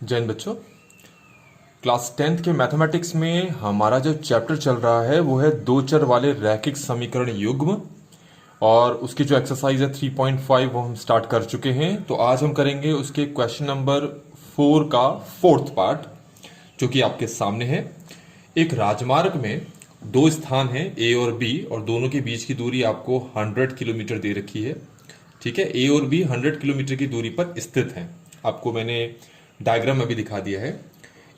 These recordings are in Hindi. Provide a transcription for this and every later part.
जय हिंद बच्चों। क्लास 10th के मैथमेटिक्स में हमारा जो चैप्टर चल रहा है वो है दो चर वाले रैखिक समीकरण युग्म, और उसकी जो एक्सरसाइज है 3.5 वो हम स्टार्ट कर चुके हैं। तो आज हम करेंगे उसके क्वेश्चन नंबर 4 का फोर्थ पार्ट, जो कि आपके सामने है। एक राजमार्ग में दो स्थान हैं ए और बी, और दोनों के बीच की दूरी आपको 100 किलोमीटर दे रखी है। ठीक है, ए और बी 100 किलोमीटर की दूरी पर स्थित हैं। आपको मैंने डायग्राम अभी दिखा दिया है।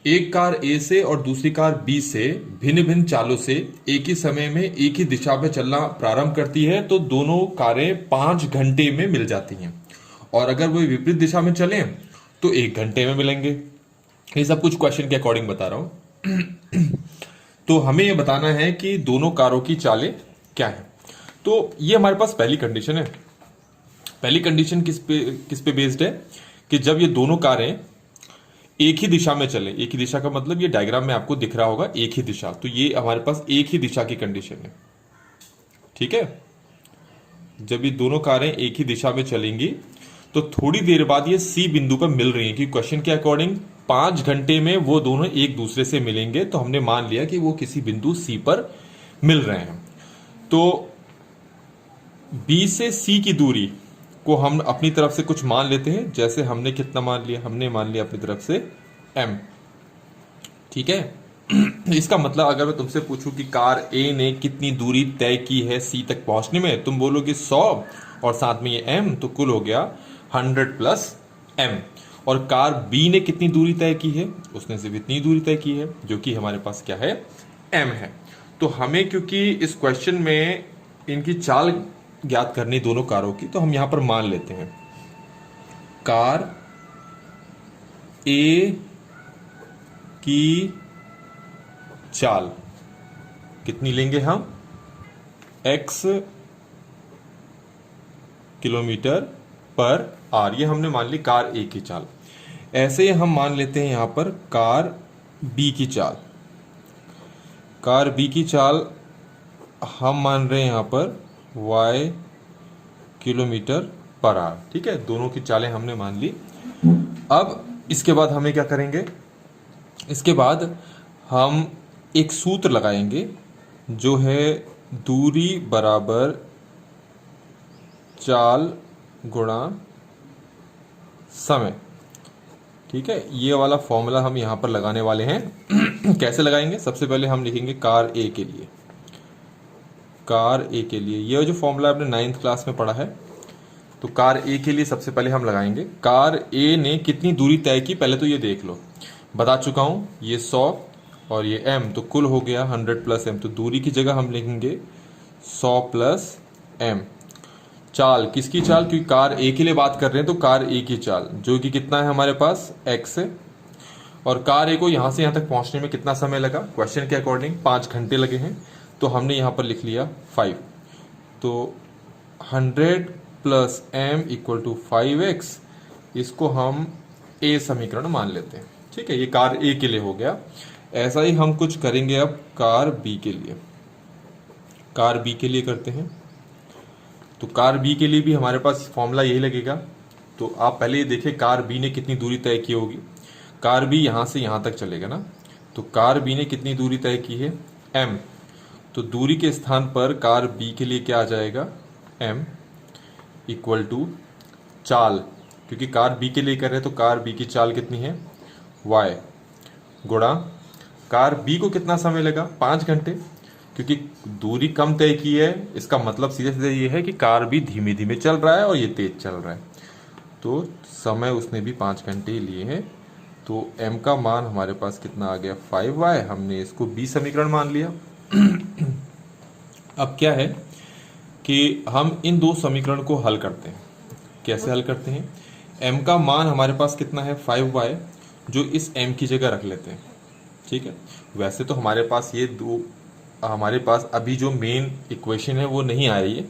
एक कार ए से और दूसरी कार बी से भिन्न भिन्न चालों से एक ही समय में एक ही दिशा में चलना प्रारंभ करती है, तो दोनों कारें 5 घंटे में मिल जाती हैं। और अगर वो विपरीत दिशा में चलें तो 1 घंटे में मिलेंगे। ये सब कुछ क्वेश्चन के अकॉर्डिंग बता रहा हूं। तो हमें यह बताना है कि दोनों कारों की चालें क्या है। तो ये हमारे पास पहली कंडीशन है। पहली कंडीशन किस पे बेस्ड है कि जब ये दोनों कारें एक ही दिशा में चले। एक ही दिशा का मतलब ये डायग्राम में आपको दिख रहा होगा, एक ही दिशा। तो ये हमारे पास एक ही दिशा की कंडीशन है। ठीक है, जब ये दोनों कारें एक ही दिशा में चलेंगी तो थोड़ी देर बाद ये सी बिंदु पर मिल रही है कि क्वेश्चन के अकॉर्डिंग 5 घंटे में वो दोनों एक दूसरे से मिलेंगे। तो हमने मान लिया कि वो किसी बिंदु सी पर मिल रहे हैं। तो बी से सी की दूरी को हम अपनी तरफ से कुछ मान लेते हैं। जैसे हमने कितना मान लिया, हमने मान लिया अपनी तरफ से m। ठीक है, इसका मतलब अगर मैं तुमसे पूछूं कि कार ए ने कितनी दूरी तय की है सी तक पहुंचने में, तुम बोलोगे 100 और साथ में ये m, तो कुल हो गया 100 प्लस m। और कार बी ने कितनी दूरी तय की है, उसने सिर्फ इतनी दूरी तय की है, जो कि हमारे पास क्या है, m है। तो हमें क्योंकि इस क्वेश्चन में इनकी चाल ज्ञात करनी दोनों कारों की, तो हम यहां पर मान लेते हैं कार ए की चाल कितनी लेंगे हम, x किलोमीटर पर आर। ये हमने मान ली कार ए की चाल। ऐसे ही हम मान लेते हैं यहां पर कार बी की चाल। कार बी की चाल हम मान रहे हैं यहां पर y किलोमीटर पर आर। ठीक है, दोनों की चालें हमने मान ली। अब इसके बाद हमें क्या करेंगे, इसके बाद हम एक सूत्र लगाएंगे जो है दूरी बराबर चाल गुणा समय। ठीक है, ये वाला फॉर्मूला हम यहां पर लगाने वाले हैं। कैसे लगाएंगे, सबसे पहले हम लिखेंगे कार ए के लिए। कार ए के लिए ये जो फॉर्मूला आपने 9th क्लास में पढ़ा है, तो कार ए के लिए सबसे पहले हम लगाएंगे कार ए ने कितनी दूरी तय की। पहले तो ये देख लो, बता चुका हूं, ये 100 और ये m, तो कुल हो गया 100 प्लस m। तो दूरी की जगह हम लिखेंगे 100 प्लस m। चाल किसकी चाल, क्योंकि कार ए के लिए बात कर रहे हैं, तो कार ए की चाल जो कि कितना है हमारे पास x है। और कार ए को यहां से यहां तक पहुंचने में कितना समय लगा, क्वेश्चन के अकॉर्डिंग 5 घंटे लगे हैं। तो हमने यहां पर लिख लिया 5। तो 100 plus m equal to 5x, इसको हम ए समीकरण मान लेते हैं। ठीक है, ये कार ए के लिए हो गया। ऐसा ही हम कुछ करेंगे अब कार बी के लिए। कार बी के लिए करते हैं। तो कार बी के लिए भी हमारे पास फॉर्मूला यही लगेगा। तो आप पहले ये देखिए कार बी ने कितनी दूरी तय की होगी। कार बी यहां से यहां तक चलेगा ना, तो कार बी ने कितनी दूरी तय की है, m। तो दूरी के स्थान पर कार बी के लिए क्या आ जाएगा, m इक्वल टू चाल, क्योंकि कार बी के लिए कर रहे हैं तो कार बी की चाल कितनी है, y, गुणा कार बी को कितना समय लगा, 5 घंटे। क्योंकि दूरी कम तय की है, इसका मतलब सीधे सीधे ये है कि कार भी धीमे धीमे चल रहा है और ये तेज चल रहा है। तो समय उसने भी 5 घंटे ही लिए हैं। तो m का मान हमारे पास कितना आ गया, 5y। हमने इसको b समीकरण मान लिया। अब क्या है कि हम इन दो समीकरण को हल करते हैं। कैसे हल करते हैं, m का मान हमारे पास कितना है, 5y, जो इस m की जगह रख लेते हैं। ठीक है, वैसे तो हमारे पास ये दो, हमारे पास अभी जो मेन इक्वेशन है वो नहीं आ रही है,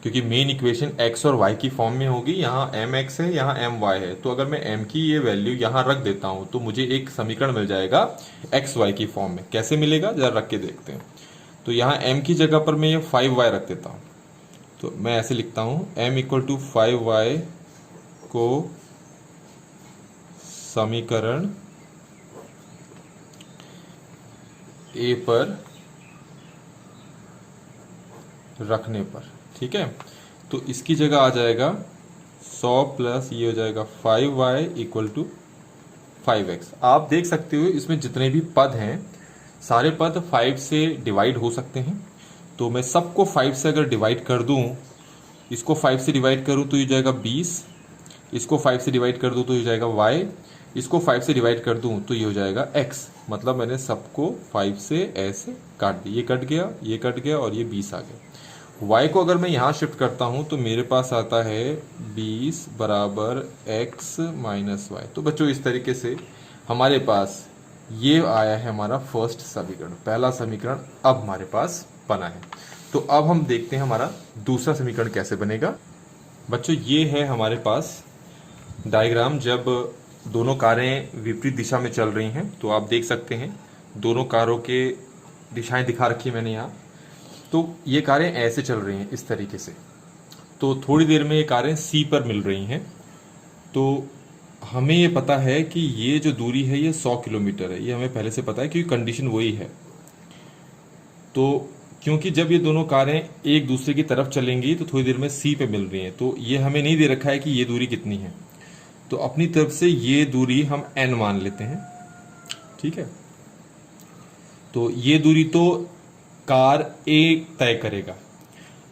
क्योंकि मेन इक्वेशन x और y की फॉर्म में होगी। यहाँ mx है, यहाँ my है। तो अगर मैं m की ये वैल्यू यहाँ रख देता हूँ तो मुझे एक समीकरण मिल जाएगा xy की फॉर्म में। कैसे मिलेगा, जरा रख के देखते हैं। तो यहाँ m की जगह पर मैं ये 5y रख देता हूँ। तो मैं ऐसे लिखता हूँ m इक्वल टू 5y को समीकरण ए पर रखने पर, ठीक है। तो इसकी जगह आ जाएगा 100 प्लस ये हो जाएगा 5y इक्वल टू 5x। आप देख सकते हो इसमें जितने भी पद हैं सारे पद 5 से डिवाइड हो सकते हैं। तो मैं सबको 5 से अगर डिवाइड कर दूं, इसको 5 से डिवाइड करूं तो ये जाएगा 20, इसको 5 से डिवाइड कर दूं तो ये जाएगा y, इसको 5 से डिवाइड कर दूं तो ये हो जाएगा x। मतलब मैंने सबको 5 से ऐसे काट दिया, ये कट गया, ये कट गया और ये 20 आ गया। y को अगर मैं यहाँ शिफ्ट करता हूँ तो मेरे पास आता है 20 बराबर x माइनस वाई। तो बच्चों इस तरीके से हमारे पास ये आया है हमारा फर्स्ट समीकरण, पहला समीकरण अब हमारे पास बना है। तो अब हम देखते हैं हमारा दूसरा समीकरण कैसे बनेगा। बच्चों ये है हमारे पास डायग्राम जब दोनों कारें विपरीत दिशा में चल रही हैं। तो आप देख सकते हैं दोनों कारों के दिशाएं दिखा रखी है मैंने यहाँ। तो ये कारें ऐसे चल रही हैं इस तरीके से। तो थोड़ी देर में ये कारें सी पर मिल रही हैं। तो हमें ये पता है कि ये जो दूरी है ये 100 किलोमीटर है, ये हमें पहले से पता है क्योंकि कंडीशन वही है। तो क्योंकि जब ये दोनों कारें एक दूसरे की तरफ चलेंगी तो थोड़ी देर में सी पे मिल रही हैं, तो ये हमें नहीं दे रखा है कि ये दूरी कितनी है। तो अपनी तरफ से ये दूरी हम n मान लेते हैं, ठीक है। तो ये दूरी तो कार A तय करेगा।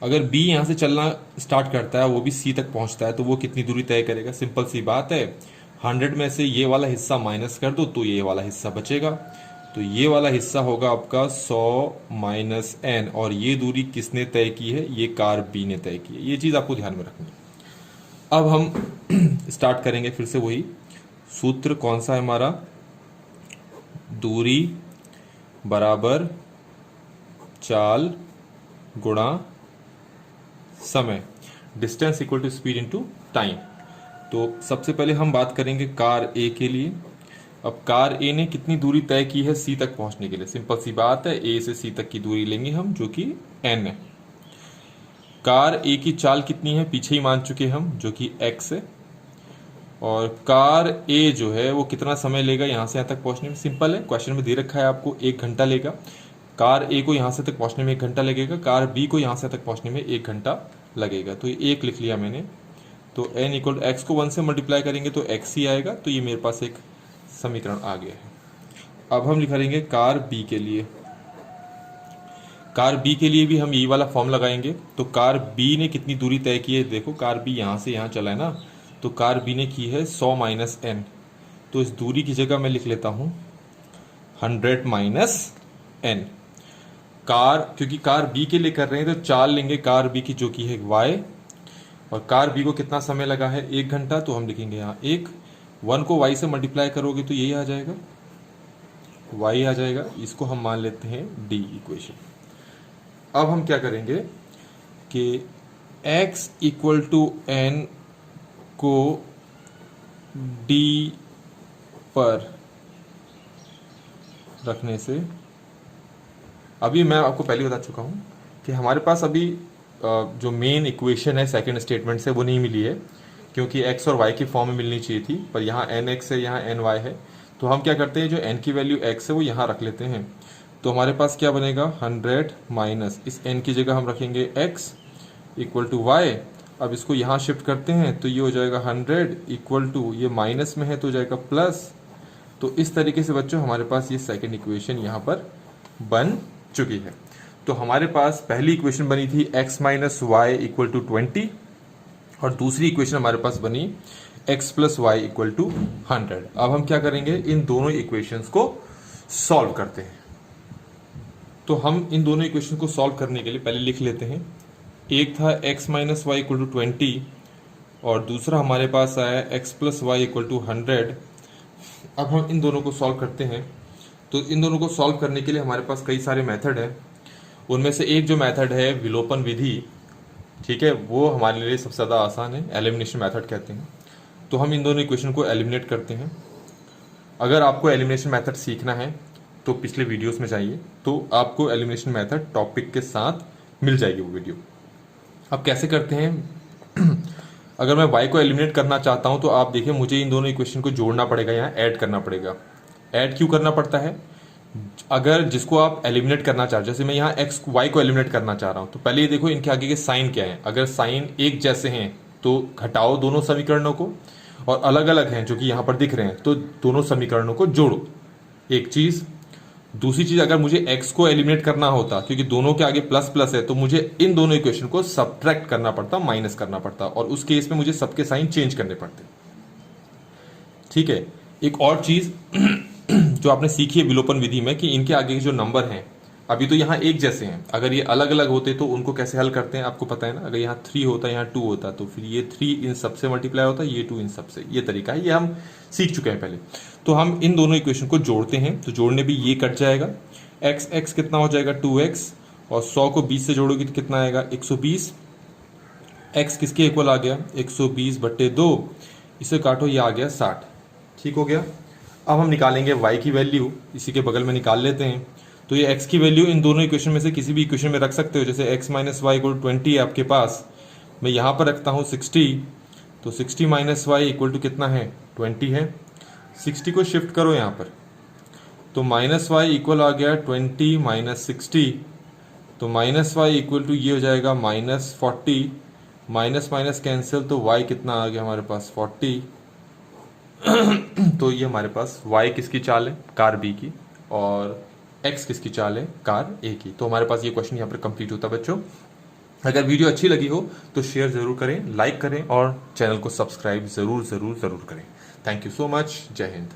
अगर B यहाँ से चलना स्टार्ट करता है, वो भी C तक पहुंचता है, तो वो कितनी दूरी तय करेगा। सिंपल सी बात है, 100 में से ये वाला हिस्सा माइनस कर दो तो ये वाला हिस्सा बचेगा। तो ये वाला हिस्सा होगा आपका 100 माइनस n, और ये दूरी किसने तय की है, ये कार B ने तय की है। ये चीज़ आपको ध्यान में रखनी है। अब हम स्टार्ट करेंगे फिर से वही सूत्र। कौन सा है हमारा, दूरी बराबर चाल गुणा समय, distance equal to speed into time. तो सबसे पहले हम बात करेंगे कार ए के लिए। अब कार ए ने कितनी दूरी तय की है सी तक पहुंचने के लिए। सिंपल सी बात है, ए से सी तक की दूरी लेंगे हम जो कि n है। कार ए की चाल कितनी है पीछे ही मान चुके हम, जो कि x है। और कार ए जो है वो कितना समय लेगा यहाँ से यहाँ तक पहुंचने में। सिंपल है, क्वेश्चन में दे रखा है आपको 1 घंटा लेगा। कार ए को यहाँ से तक पहुंचने में 1 घंटा लगेगा, कार बी को यहाँ से तक पहुंचने में 1 घंटा लगेगा। तो ये 1 लिख लिया मैंने। तो n इक्वल एक्स को 1 से मल्टीप्लाई करेंगे तो x ही आएगा। तो ये मेरे पास एक समीकरण आ गया है। अब हम लिखेंगे कार बी के लिए। कार बी के लिए भी हम यही वाला फॉर्म लगाएंगे। तो कार बी ने कितनी दूरी तय की है, देखो कार बी यहाँ से यहाँ चला है ना, तो कार बी ने की है 100 माइनस n। तो इस दूरी की जगह मैं लिख लेता हूँ 100 माइनस n। कार, क्योंकि कार बी के लिए कर रहे हैं तो चाल लेंगे कार बी की जो कि है y, और कार बी को कितना समय लगा है 1 घंटा। तो हम लिखेंगे यहाँ 1 को y से मल्टीप्लाई करोगे तो यही आ जाएगा, y आ जाएगा। इसको हम मान लेते हैं d इक्वेशन। अब हम क्या करेंगे कि x इक्वल टू n को d पर रखने से, अभी मैं आपको पहले बता चुका हूँ कि हमारे पास अभी जो मेन इक्वेशन है सेकंड स्टेटमेंट से वो नहीं मिली है, क्योंकि x और y की फॉर्म में मिलनी चाहिए थी, पर यहाँ nx है, यहाँ ny है। तो हम क्या करते हैं, जो n की वैल्यू x है वो यहाँ रख लेते हैं। तो हमारे पास क्या बनेगा 100 माइनस इस n की जगह हम रखेंगे x इक्वल टू y। अब इसको यहाँ शिफ्ट करते हैं तो ये हो जाएगा 100 इक्वल टू, ये माइनस में है तो हो जाएगा प्लस। तो इस तरीके से बच्चों हमारे पास ये सेकेंड इक्वेशन यहाँ पर बन चुकी है। तो हमारे पास पहली इक्वेशन बनी थी x minus Y equal to 20, और दूसरी इक्वेशन हमारे पास बनी x plus Y equal to 100। अब हम क्या करेंगे, इन दोनों इक्वेशंस को सॉल्व करते हैं। तो हम इन दोनों इक्वेशन को सॉल्व करने के लिए पहले लिख लेते हैं। एक था x minus Y equal to 20, और दूसरा हमारे पास आया x plus Y equal to 100। अब हम इन दोनों को सॉल्व करते हैं। तो इन दोनों को सॉल्व करने के लिए हमारे पास कई सारे मेथड हैं। उनमें से एक जो मेथड है विलोपन विधि, ठीक है, वो हमारे लिए सबसे ज़्यादा आसान है, एलिमिनेशन मेथड कहते हैं। तो हम इन दोनों इक्वेशन को एलिमिनेट करते हैं। अगर आपको एलिमिनेशन मेथड सीखना है तो पिछले वीडियोस में जाइए, तो आपको एलिमिनेशन मेथड टॉपिक के साथ मिल जाएगी वो वीडियो। अब कैसे करते हैं अगर मैं y को एलिमिनेट करना चाहता हूं तो आप देखिए मुझे इन दोनों इक्वेशन को जोड़ना पड़ेगा, यहाँ ऐड करना पड़ेगा। ऐड क्यों करना पड़ता है? अगर जिसको आप एलिमिनेट करना चाह रहे हो, जैसे मैं यहाँ x y को एलिमिनेट करना चाह रहा हूं, तो पहले ये देखो इनके आगे के साइन क्या है। अगर साइन एक जैसे हैं तो घटाओ दोनों समीकरणों को, और अलग अलग हैं जो कि यहाँ पर दिख रहे हैं तो दोनों समीकरणों को जोड़ो, एक चीज। दूसरी चीज, अगर मुझे x को एलिमिनेट करना होता, क्योंकि दोनों के आगे प्लस प्लस है, तो मुझे इन दोनों इक्वेशन को सब्ट्रैक्ट करना पड़ता, माइनस करना पड़ता, और उस केस में मुझे सबके साइन चेंज करने पड़ते। ठीक है। एक और चीज जो आपने सीखी है विलोपन विधि में, कि इनके आगे के जो नंबर हैं, अभी तो यहाँ एक जैसे हैं, अगर ये अलग अलग होते तो उनको कैसे हल करते हैं आपको पता है ना। अगर यहाँ 3 होता, यहाँ 2 होता, तो फिर ये 3 इन सबसे मल्टीप्लाई होता, ये 2 इन सबसे। ये तरीका है, ये हम सीख चुके हैं पहले। तो हम इन दोनों इक्वेशन को जोड़ते हैं, तो जोड़ने भी ये कट जाएगा। x कितना हो जाएगा 2x, और 100 को 20 से जोड़ोगे तो कितना आएगा 120। x किसके इक्वल आ गया 120/2, इसे काटो, ये आ गया 60। ठीक हो गया। अब हम निकालेंगे y की वैल्यू, इसी के बगल में निकाल लेते हैं। तो ये x की वैल्यू इन दोनों इक्वेशन में से किसी भी इक्वेशन में रख सकते हो। जैसे x माइनस वाई इक्वल 20 है आपके पास, मैं यहाँ पर रखता हूँ 60, तो 60 माइनस वाई इक्वल टू कितना है 20 है। 60 को शिफ्ट करो यहाँ पर, तो माइनस वाई इक्वल आ गया 20 माइनस 60, तो माइनस वाई इक्वल टू ये हो जाएगा -40, माइनस माइनस कैंसिल, तो y कितना आ गया हमारे पास 40। तो ये हमारे पास y किसकी चाल है, कार बी की, और x किसकी चाल है, कार ए की। तो हमारे पास ये क्वेश्चन यहाँ पर कंप्लीट होता है बच्चों। अगर वीडियो अच्छी लगी हो तो शेयर जरूर करें, लाइक करें, और चैनल को सब्सक्राइब जरूर जरूर जरूर करें। Thank you so much. जय हिंद।